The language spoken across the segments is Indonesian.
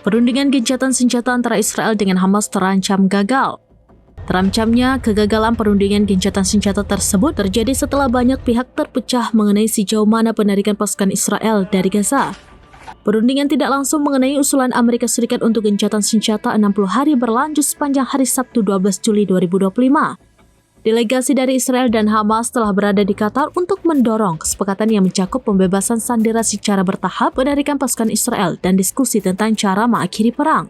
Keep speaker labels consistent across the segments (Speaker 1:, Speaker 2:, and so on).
Speaker 1: Perundingan gencatan senjata antara Israel dengan Hamas terancam gagal. Terancamnya kegagalan perundingan gencatan senjata tersebut terjadi setelah banyak pihak terpecah mengenai sejauh mana penarikan pasukan Israel dari Gaza. Perundingan tidak langsung mengenai usulan Amerika Serikat untuk gencatan senjata 60 hari berlanjut sepanjang hari Sabtu 12 Juli 2025. Delegasi dari Israel dan Hamas telah berada di Qatar untuk mendorong kesepakatan yang mencakup pembebasan sandera secara bertahap, penarikan pasukan Israel, dan diskusi tentang cara mengakhiri perang.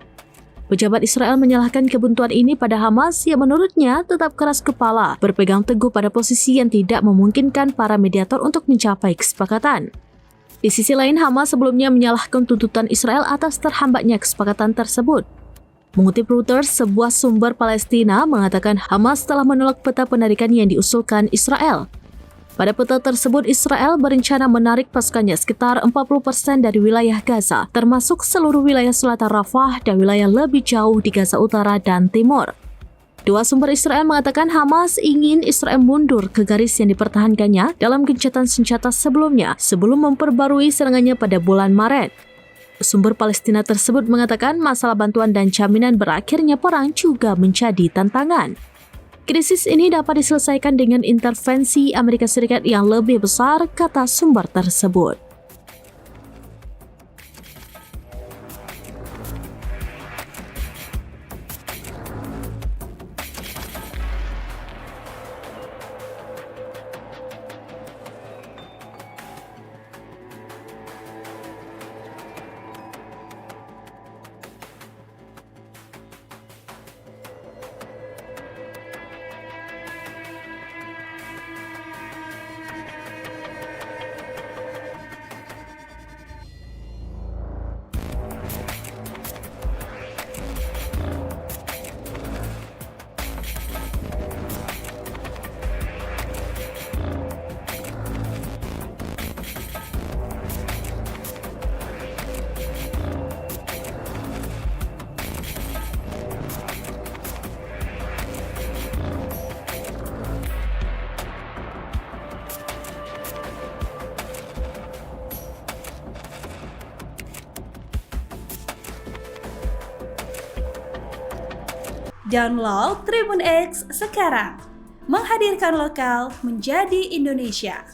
Speaker 1: Pejabat Israel menyalahkan kebuntuan ini pada Hamas yang menurutnya tetap keras kepala, berpegang teguh pada posisi yang tidak memungkinkan para mediator untuk mencapai kesepakatan. Di sisi lain, Hamas sebelumnya menyalahkan tuntutan Israel atas terhambatnya kesepakatan tersebut. Mengutip Reuters, sebuah sumber Palestina mengatakan Hamas telah menolak peta penarikan yang diusulkan Israel. Pada peta tersebut, Israel berencana menarik pasukannya sekitar 40% dari wilayah Gaza, termasuk seluruh wilayah selatan Rafah dan wilayah lebih jauh di Gaza Utara dan Timur. Dua sumber Israel mengatakan Hamas ingin Israel mundur ke garis yang dipertahankannya dalam gencatan senjata sebelumnya, sebelum memperbarui serangannya pada bulan Maret. Sumber Palestina tersebut mengatakan masalah bantuan dan jaminan berakhirnya perang juga menjadi tantangan. Krisis ini dapat diselesaikan dengan intervensi Amerika Serikat yang lebih besar, kata sumber tersebut.
Speaker 2: Download Tribun X sekarang, menghadirkan lokal menjadi Indonesia.